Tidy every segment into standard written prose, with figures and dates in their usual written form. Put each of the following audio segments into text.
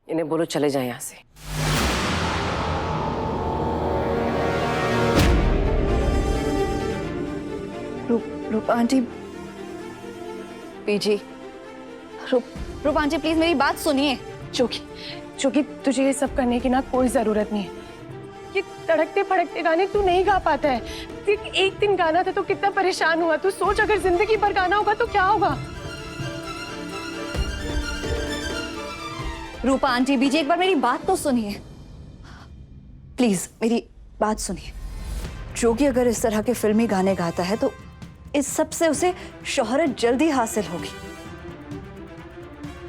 इन्हें बोलो चले जाएं यहाँ से। Rupa aunty, PG, Rupa aunty please मेरी बात सुनिए। चूंकि तुझे ये सब करने की ना कोई जरूरत नहीं है। ये तड़कते फड़कते गाने तू नहीं गा पाता है। सिर्फ एक दिन गाना था तो कितना परेशान हुआ। तू सोच अगर जिंदगी भर गाना होगा तो क्या होगा। रूपा आंटी, बीजी एक बार मेरी बात तो सुनिए प्लीज, मेरी बात सुनिए। जोगी अगर इस तरह के फिल्मी गाने गाता है तो इस सब से उसे शोहरत जल्दी हासिल होगी।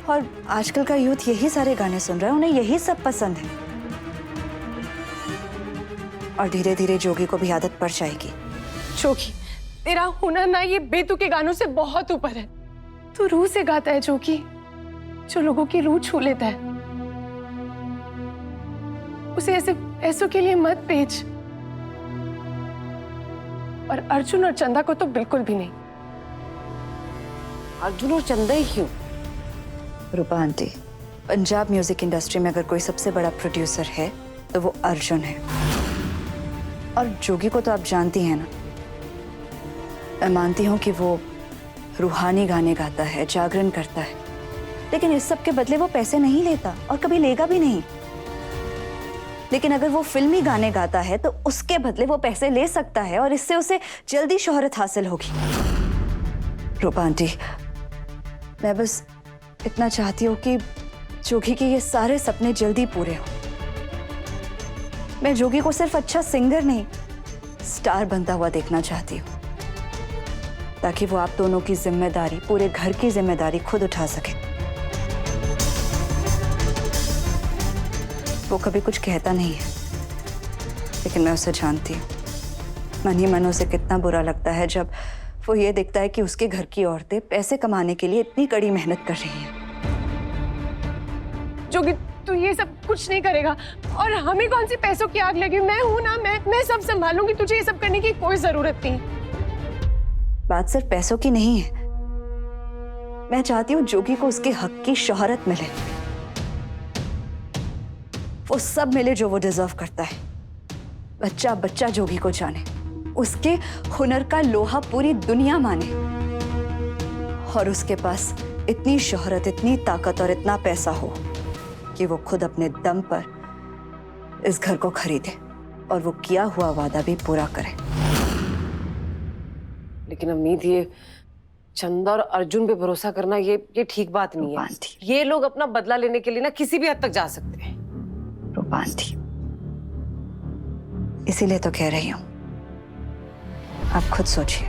और आजकल का यूथ यही सारे गाने सुन रहा है, उन्हें यही सब पसंद है। और धीरे धीरे जोगी को भी आदत पड़ जाएगी। जोगी, तेरा हुनर ना ये बेतुके गानों से बहुत ऊपर है। तू रूह से गाता है जोगी, जो लोगों की रूह छू लेता है। उसे ऐसे पैसों के लिए मत बेच। और अर्जुन और चंदा को तो बिल्कुल भी नहीं। अर्जुन और चंदा ही क्यों? रूपा आंटी, पंजाब म्यूजिक इंडस्ट्री में अगर कोई सबसे बड़ा प्रोड्यूसर है तो वो अर्जुन है। और जोगी को तो आप जानती हैं ना। मैं मानती हूँ कि वो रूहानी गाने गाता है, जागरण करता है, लेकिन इस सब के बदले वो पैसे नहीं लेता और कभी लेगा भी नहीं। लेकिन अगर वो फिल्मी गाने गाता है तो उसके बदले वो पैसे ले सकता है और इससे उसे जल्दी शोहरत हासिल होगी। रूपा आंटी, मैं बस इतना चाहती हूँ कि जोगी के ये सारे सपने जल्दी पूरे हों। मैं जोगी को सिर्फ अच्छा सिंगर नहीं, स्टार बनता हुआ देखना चाहती हूँ, ताकि वो आप दोनों की जिम्मेदारी, पूरे घर की जिम्मेदारी खुद उठा सके। वो कभी कुछ कहता नहीं है, लेकिन मैं उसे जानती हूँ। मन ही मन उसे कितना बुरा लगता है जब वो ये देखता है कि उसके घर की औरतें पैसे कमाने के लिए इतनी कड़ी मेहनत कर रही हैं। जोगी, तू ये सब कुछ नहीं करेगा और हमें कौन सी पैसों की आग लगी। मैं हूं ना, मैं सब संभालूंगी। तुझे ये सब करने की कोई जरूरत नहीं। बात सिर्फ पैसों की नहीं है। मैं चाहती हूँ जोगी को उसके हक की शोहरत मिले, वो सब मिले जो वो डिजर्व करता है। बच्चा बच्चा जोगी को जाने, उसके हुनर का लोहा पूरी दुनिया माने, और उसके पास इतनी शोहरत, इतनी ताकत और इतना पैसा हो कि वो खुद अपने दम पर इस घर को खरीदे और वो किया हुआ वादा भी पूरा करे। लेकिन अम्मीद, ये चंदा और अर्जुन पे भरोसा करना ये ठीक बात नहीं है। ये लोग अपना बदला लेने के लिए ना किसी भी हद तक जा सकते हैं। रूपा आंटी, इसीलिए तो कह रही हूं, आप खुद सोचिए।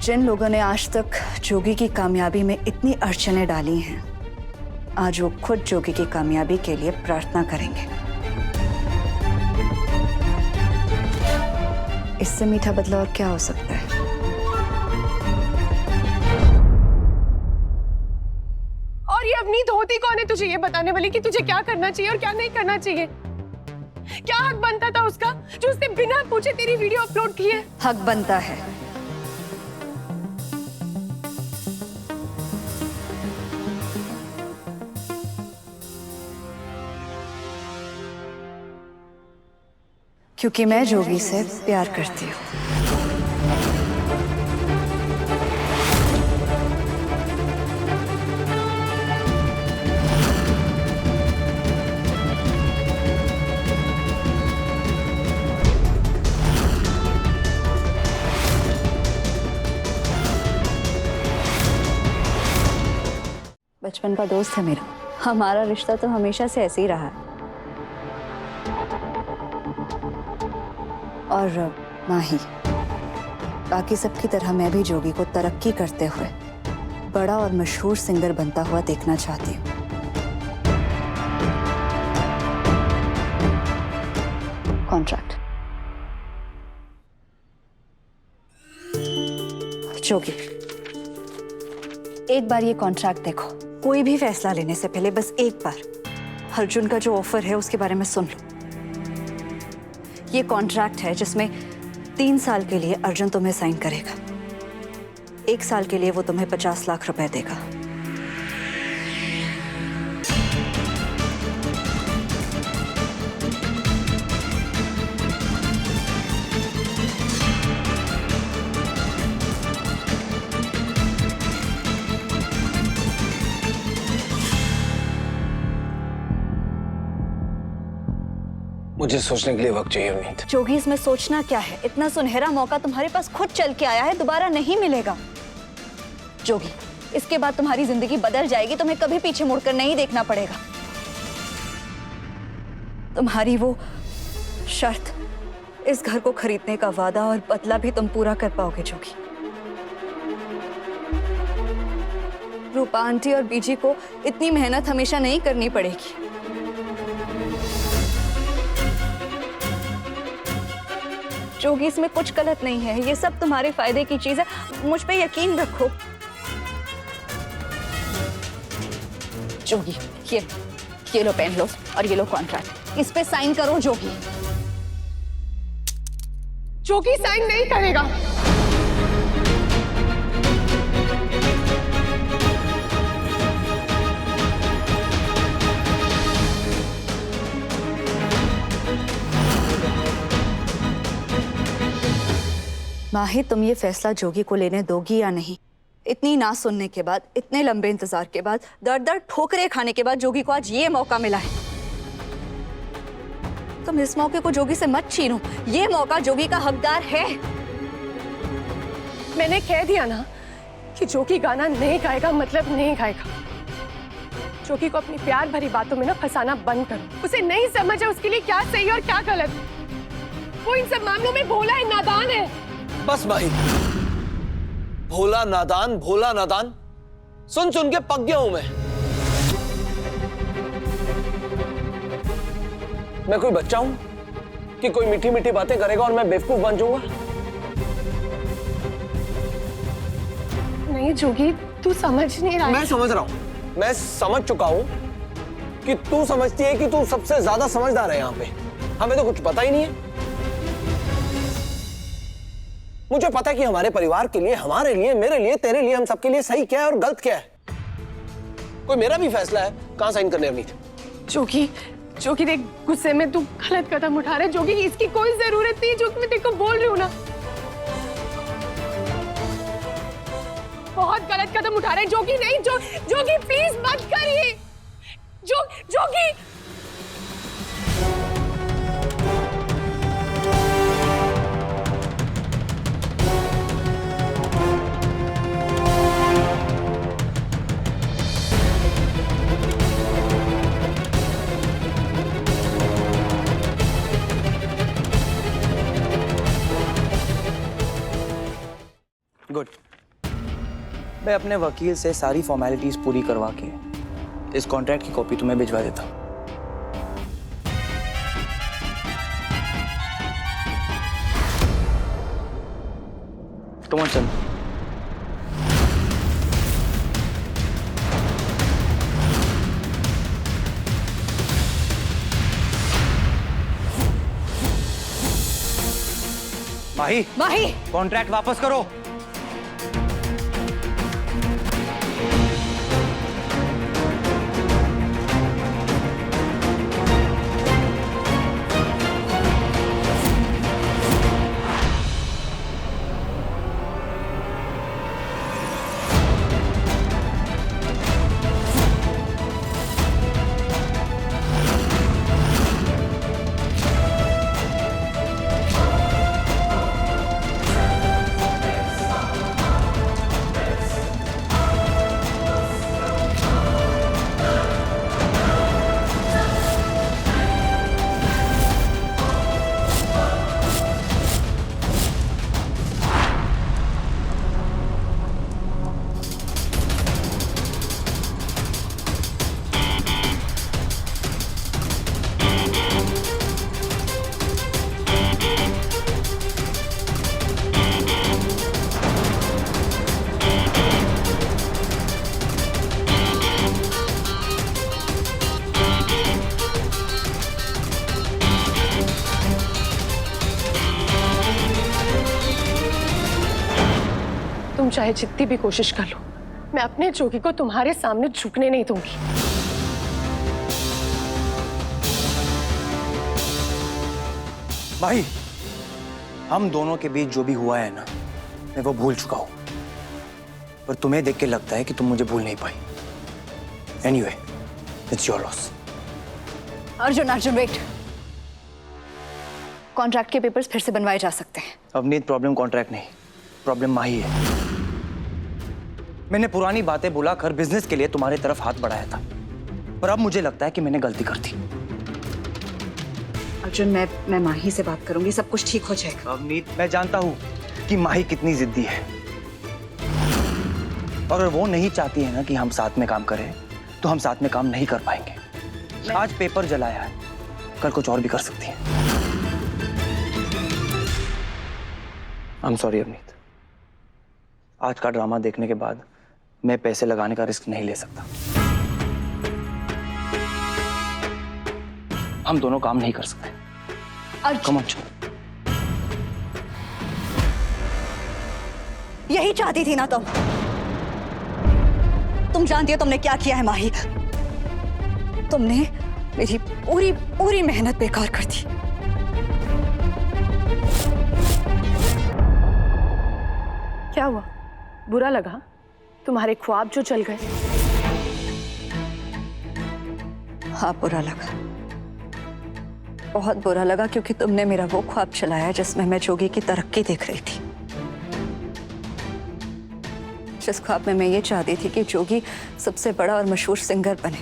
जिन लोगों ने आज तक जोगी की कामयाबी में इतनी अड़चनें डाली हैं, आज वो खुद जोगी की कामयाबी के लिए प्रार्थना करेंगे। इससे मीठा बदला और क्या हो सकता है? और ये अवनीत होती कौन है तुझे ये बताने वाली कि तुझे क्या करना चाहिए और क्या नहीं करना चाहिए? क्या हक बनता था उसका जो उसने बिना पूछे तेरी वीडियो अपलोड की है? हक बनता है। क्योंकि मैं जोगी से प्यार करती हूँ। बचपन का दोस्त है मेरा, हमारा रिश्ता तो हमेशा से ऐसे ही रहा है। और माही, बाकी सबकी तरह मैं भी जोगी को तरक्की करते हुए बड़ा और मशहूर सिंगर बनता हुआ देखना चाहती हूँ। कॉन्ट्रैक्ट। जोगी, एक बार ये कॉन्ट्रैक्ट देखो। कोई भी फैसला लेने से पहले बस एक बार अर्जुन का जो ऑफर है उसके बारे में सुन लो। ये कॉन्ट्रैक्ट है जिसमें 3 साल के लिए अर्जुन तुम्हें साइन करेगा। 1 साल के लिए वो तुम्हें 50 लाख रुपए देगा मुझे सोचने के लिए वक्त चाहिए उम्मीद। जोगी, इसमें सोचना क्या है? इतना सुनहरा मौका तुम्हारे पास खुद चल के आया है, दोबारा नहीं मिलेगा। जोगी, इसके बाद तुम्हारी जिंदगी बदल जाएगी, तुम्हें कभी पीछे मुड़कर नहीं देखना पड़ेगा। तुम्हारी वो शर्त, इस घर को खरीदने का वादा और बदला भी तुम पूरा कर पाओगे जोगी। रूपा आंटी और बीजी को इतनी मेहनत हमेशा नहीं करनी पड़ेगी। जोगी, इसमें कुछ गलत नहीं है, ये सब तुम्हारे फायदे की चीज है, मुझ पे यकीन रखो। जोगी, ये लो पेन लो और ये लो कॉन्ट्रैक्ट, इस पे साइन करो जोगी। जोगी साइन नहीं करेगा। माही, तुम ये फैसला जोगी को लेने दोगी या नहीं? इतनी ना सुनने के बाद, इतने लंबे इंतजार के बाद, दर दर ठोकरे खाने के बाद जोगी को आज ये मौका मिला है। तुम इस मौके को जोगी से मत छीनो, ये मौका जोगी का हकदार है। मैंने कह दिया ना कि जोगी गाना नहीं गाएगा मतलब नहीं गाएगा। जोगी को अपनी प्यार भरी बातों में ना फंसाना बंद करो। उसे नहीं समझ है उसके लिए क्या सही और क्या गलत। वो इन सब मामलों में भोला है, नादान है। बस भाई, भोला नादान सुन सुन के पक गया हूं मैं कोई बच्चा हूं कि कोई मीठी मीठी बातें करेगा और मैं बेवकूफ बन जाऊंगा? नहीं जोगी, तू समझ नहीं रहा है। मैं समझ रहा हूं, मैं समझ चुका हूं कि तू समझती है कि तू सबसे ज्यादा समझदार है यहाँ पे। हमें तो कुछ पता ही नहीं है। मुझे पता है कि हमारे परिवार के लिए, हमारे लिए, मेरे लिए, तेरे लिए, हम सबके लिए सही क्या है और गलत क्या है। कोई मेरा भी फैसला है, कहां साइन करने अमित? जोगी देख, गुस्से में तू गलत कदम उठा रहा है। जोगी, इसकी कोई जरूरत नहीं, जो मैं तेरे को बोल रही हूँ ना। बहुत गलत कदम उठा रहे हैं जोगी। नहीं जोगी प्लीज मत करिए। जोगी गुड। मैं अपने वकील से सारी फॉर्मेलिटीज पूरी करवा के इस कॉन्ट्रैक्ट की कॉपी तुम्हें भिजवा देता हूं। तुम चल। माही, कॉन्ट्रैक्ट वापस करो। तुम चाहे जितनी भी कोशिश कर लो, मैं अपने जोगी को तुम्हारे सामने झुकने नहीं दूंगी। भाई, हम दोनों के बीच जो भी हुआ है ना, मैं वो भूल चुका हूं। पर तुम्हें देख के लगता है कि तुम मुझे भूल नहीं पाई। Anyway, it's your loss. Arjun wait. Contract के पेपर्स फिर से बनवाए जा सकते हैं। अवनीत, प्रॉब्लम कॉन्ट्रैक्ट नहीं, प्रॉब्लम माही है। मैंने पुरानी बातें बुलाकर बिजनेस के लिए तुम्हारे तरफ हाथ बढ़ाया था, पर अब मुझे लगता है कि मैंने गलती कर दी। अर्जुन, मैं माही से बात करूंगी, सब कुछ ठीक हो जाएगा। अवनीत, मैं जानता हूं कि माही कितनी जिद्दी है, और अगर वो नहीं चाहती है ना कि हम साथ में काम करें, तो हम साथ में काम नहीं कर पाएंगे। आज पेपर जलाया है, कल कुछ और भी कर सकती है। आई एम सॉरी अवनीत, आज का ड्रामा देखने के बाद मैं पैसे लगाने का रिस्क नहीं ले सकता। हम दोनों काम नहीं कर सकते। कम ऑन, यही चाहती थी ना तुम जानती हो तुमने क्या किया है माही। तुमने मेरी पूरी पूरी मेहनत बेकार कर दी। क्या हुआ? बुरा लगा? तुम्हारे ख्वाब जो चल गए? हाँ, बुरा लगा, बहुत बुरा लगा, क्योंकि तुमने मेरा वो ख्वाब चलाया जिसमें मैं जोगी की तरक्की देख रही थी। जिस ख्वाब में मैं ये चाहती थी कि जोगी सबसे बड़ा और मशहूर सिंगर बने,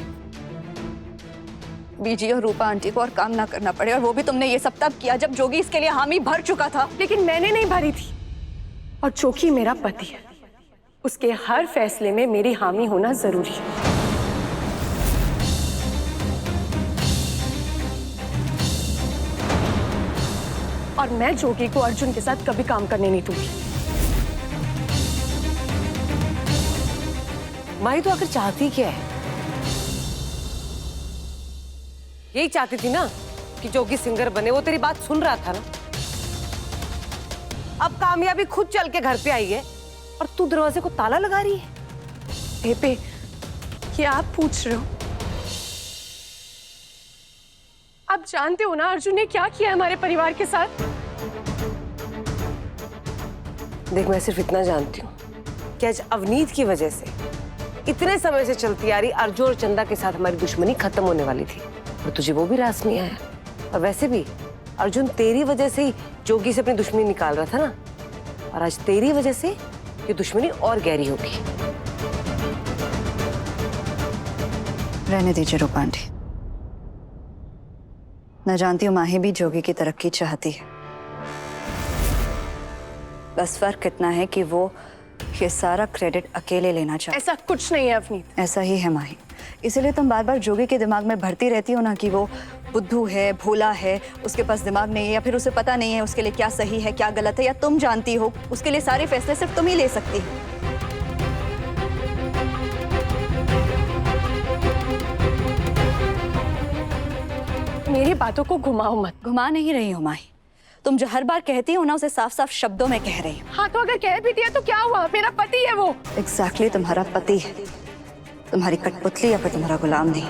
बीजी और रूपा आंटी को और काम ना करना पड़े। और वो भी तुमने ये सब तब किया जब जोगी इसके लिए हामी भर चुका था। लेकिन मैंने नहीं भरी थी, और जोगी मेरा पति है, उसके हर फैसले में मेरी हामी होना जरूरी है। और मैं जोगी को अर्जुन के साथ कभी काम करने नहीं दूंगी। माही तो आखिर चाहती क्या है? यही चाहती थी ना कि जोगी सिंगर बने। वो तेरी बात सुन रहा था ना। अब कामयाबी खुद चल के घर पे आई है और तू दरवाजे को ताला लगा रही है। बेबे, ये आप पूछ रहे हो? आप जानते हो ना अर्जुन ने क्या किया हमारे परिवार के साथ? देख, मैं सिर्फ इतना जानती हूँ कि आज अवनीत की वजह से इतने समय से चलती आ रही अर्जुन और चंदा के साथ हमारी दुश्मनी खत्म होने वाली थी, और तुझे वो भी रास नहीं आया। और वैसे भी अर्जुन तेरी वजह से ही जोगी से अपनी दुश्मनी निकाल रहा था ना, और आज तेरी वजह से ये दुश्मनी और गहरी होगी। रहने दीजिए रूपा आंटी। मैं जानती हूँ माही भी जोगी की तरक्की चाहती है, बस फर्क इतना है कि वो ये सारा क्रेडिट अकेले लेना चाहती है। ऐसा कुछ नहीं है अवनीत। ऐसा ही है माही, इसीलिए तुम बार बार जोगी के दिमाग में भरती रहती हो ना कि वो बुद्धू है, भोला है, उसके पास दिमाग नहीं है, या फिर उसे पता नहीं है उसके लिए क्या सही है क्या गलत है, या तुम जानती हो उसके लिए सारे फैसले सिर्फ तुम ही ले सकती हो। मेरी बातों को घुमाओ मत। घुमा नहीं रही हो माही, तुम जो हर बार कहती हो ना उसे साफ साफ शब्दों में कह रही हो। हाँ, तो अगर कह भी दिया तो क्या हुआ? मेरा पति है वो। एग्जैक्टली, तुम्हारा पति है, तुम्हारी कठपुतली या फिर तुम्हारा गुलाम नहीं।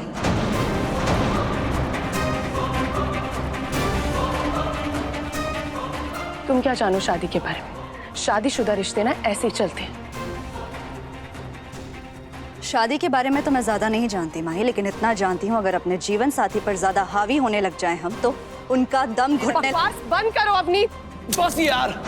तुम क्या जानो शादी के बारे में? शादीशुदा रिश्ते ना ऐसे ही चलते हैं। शादी के बारे में तो मैं ज्यादा नहीं जानती माही, लेकिन इतना जानती हूँ अगर अपने जीवन साथी पर ज्यादा हावी होने लग जाएं हम तो उनका दम घुटने। बकवास बंद करो अवनीत। बस यार,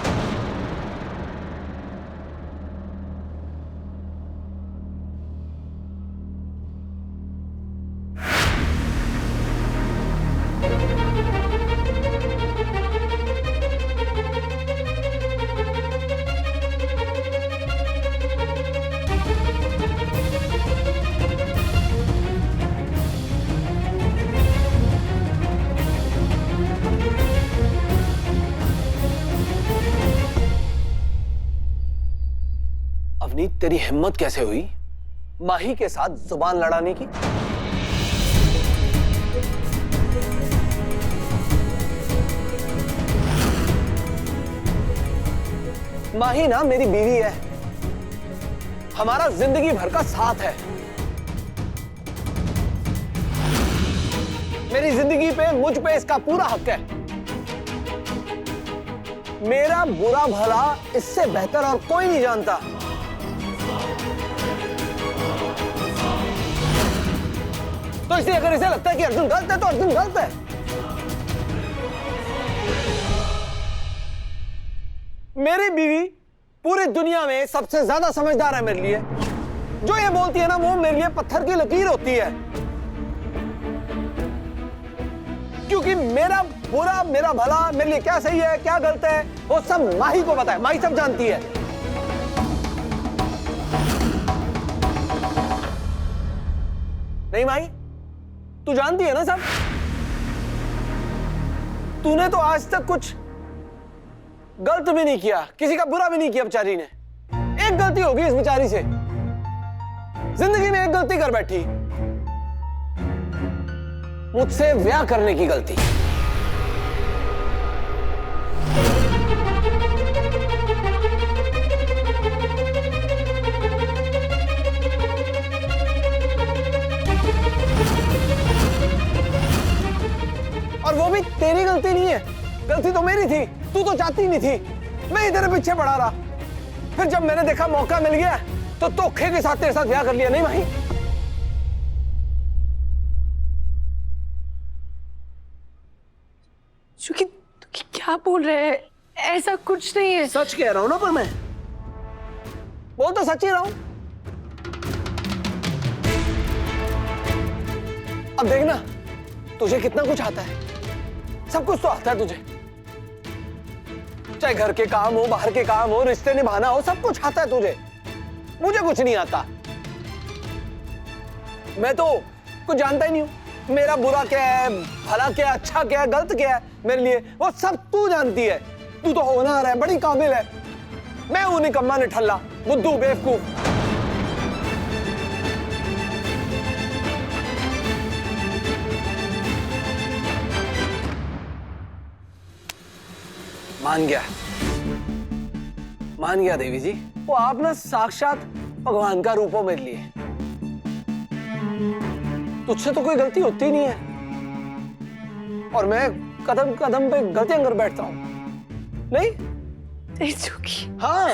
अवनीत, तेरी हिम्मत कैसे हुई माही के साथ जुबान लड़ाने की? माही ना मेरी बीवी है, हमारा जिंदगी भर का साथ है। मेरी जिंदगी पे, मुझ पे इसका पूरा हक है। मेरा बुरा भला इससे बेहतर और कोई नहीं जानता। तो इसलिए अगर इसे लगता है कि अर्जुन गलत है तो अर्जुन गलत है। मेरी बीवी पूरी दुनिया में सबसे ज्यादा समझदार है मेरे लिए। जो ये बोलती है ना वो मेरे लिए पत्थर की लकीर होती है, क्योंकि मेरा बुरा मेरा भला, मेरे लिए क्या सही है क्या गलत है वो सब माही को पता है। माही सब जानती है। नहीं माही, तू जानती है ना सब। तूने तो आज तक कुछ गलत भी नहीं किया, किसी का बुरा भी नहीं किया। बेचारी ने एक गलती होगी इस बेचारी से, जिंदगी में एक गलती कर बैठी, मुझसे ब्याह करने की गलती। और वो भी तेरी गलती नहीं है, गलती तो मेरी थी। तू तो चाहती नहीं थी, मैं ही तेरे पीछे पड़ा रहा। फिर जब मैंने देखा मौका मिल गया तो धोखे के साथ तेरे साथ ब्याह कर लिया। नहीं माही, चूंकि क्या बोल रहे हैं, ऐसा कुछ नहीं है। सच कह रहा हूं ना, पर मैं बोल तो सच ही रहा हूं। अब देखना, तुझे कितना कुछ आता है, सब कुछ तो आता है तुझे। चाहे घर के काम हो, बाहर के काम हो, रिश्ते निभाना हो, सब कुछ आता है तुझे। मुझे कुछ नहीं आता, मैं तो कुछ जानता ही नहीं हूं। मेरा बुरा क्या है, भला क्या है, अच्छा क्या है, गलत क्या है मेरे लिए, वो सब तू जानती है। तू तो होनहार है, बड़ी काबिल है। मैं हूं निकम्मा निठल्ला, बुद्धू, बेवकूफ। मान गया देवी जी, वो आप ना साक्षात भगवान का रूप हो मेरे लिए। तुझसे तो कोई गलती होती नहीं है, और मैं कदम कदम पे गलतियां कर बैठता हूं। नहीं चूंकि हाँ,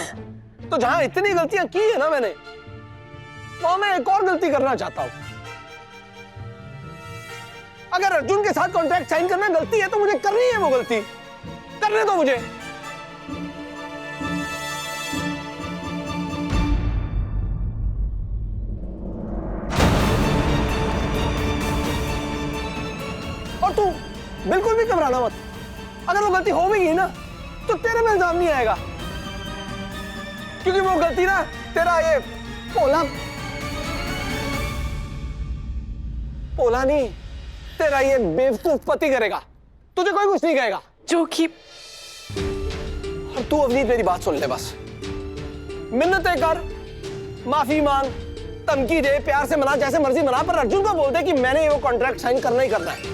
तो जहां इतनी गलतियां की है ना मैंने, वहां मैं एक और गलती करना चाहता हूं। अगर अर्जुन के साथ कॉन्ट्रैक्ट साइन करना गलती है तो मुझे करनी है वो गलती, करने दो मुझे। और तू बिल्कुल भी घबराना मत। अगर वो गलती हो भी गई ना तो तेरे में इल्जाम नहीं आएगा, क्योंकि वो गलती ना तेरा ये पोला नहीं, तेरा ये बेवकूफ पति करेगा। तुझे कोई कुछ नहीं कहेगा। जो कि और तू अवनीत मेरी बात सुन ले बस। मिन्नतें कर, माफी मांग, धमकी दे, प्यार से मना, जैसे मर्जी मना, पर अर्जुन को बोल दे कि मैंने वो कॉन्ट्रैक्ट साइन करना ही करना है।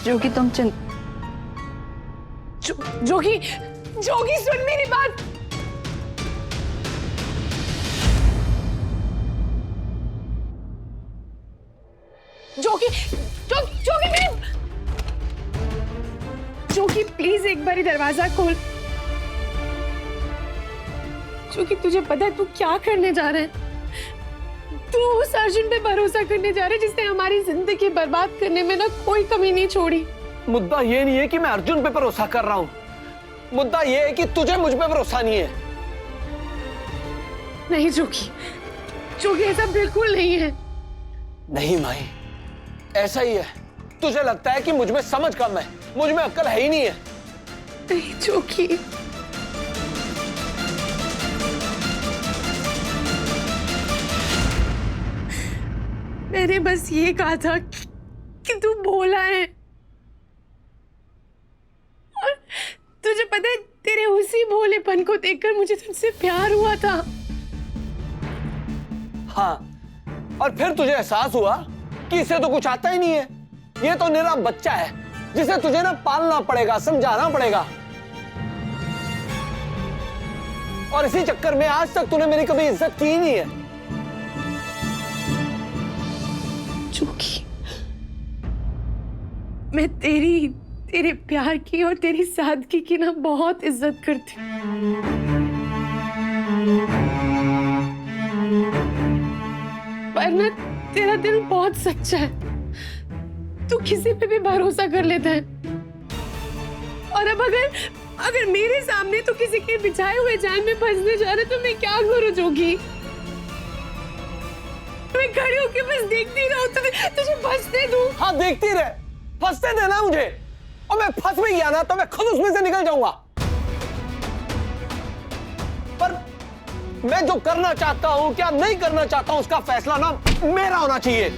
जोगी तुम जोगी सुन मेरी बात। जोगी प्लीज एक बारी दरवाजा खोल। जोगी तुझे पता है तू क्या करने जा रहा है? तू उस अर्जुन पे भरोसा करने जा रहा है जिसने हमारी जिंदगी बर्बाद करने में ना कोई कमी नहीं छोड़ी। मुद्दा ये नहीं है कि मैं अर्जुन पे भरोसा कर रहा हूं, मुद्दा ये है कि तुझे मुझ पे भरोसा नहीं है। नहीं जोगी ऐसा बिल्कुल नहीं है। नहीं माही, ऐसा ही है। तुझे लगता है कि मुझ में समझ कम है, मुझ में अक्ल है ही नहीं है। नहीं जोगी, मैंने बस ये कहा था कि तू भोला है, और तुझे पता है तेरे उसी भोलेपन को देखकर मुझे तुझसे प्यार हुआ था। हाँ, और फिर तुझे एहसास हुआ कि इसे तो कुछ आता ही नहीं है, ये तो निरा बच्चा है जिसे तुझे ना पालना पड़ेगा, समझाना पड़ेगा। और इसी चक्कर में आज तक तूने मेरी कभी इज्जत की ही नहीं है। जोगी, मैं तेरे प्यार की और तेरी सादगी की ना बहुत इज्जत करती हूँ, पर ना तेरा दिल बहुत सच्चा है, तू किसी पे भी भरोसा कर लेता है। और अब अगर मेरे सामने तू किसी के बिछाए हुए जाल में फंसने जा रहा तो मैं क्या करूं जोगी? मैं खड़ी होकर बस देखती रहूं, तुझे फंसने दूं? हाँ देखती रहे, फंसते देना मुझे, और मैं फंस भी गया ना तो मैं खुद उसमें से निकल जाऊंगा। पर मैं जो करना चाहता हूं क्या नहीं करना चाहता हूं उसका फैसला ना मेरा होना चाहिए।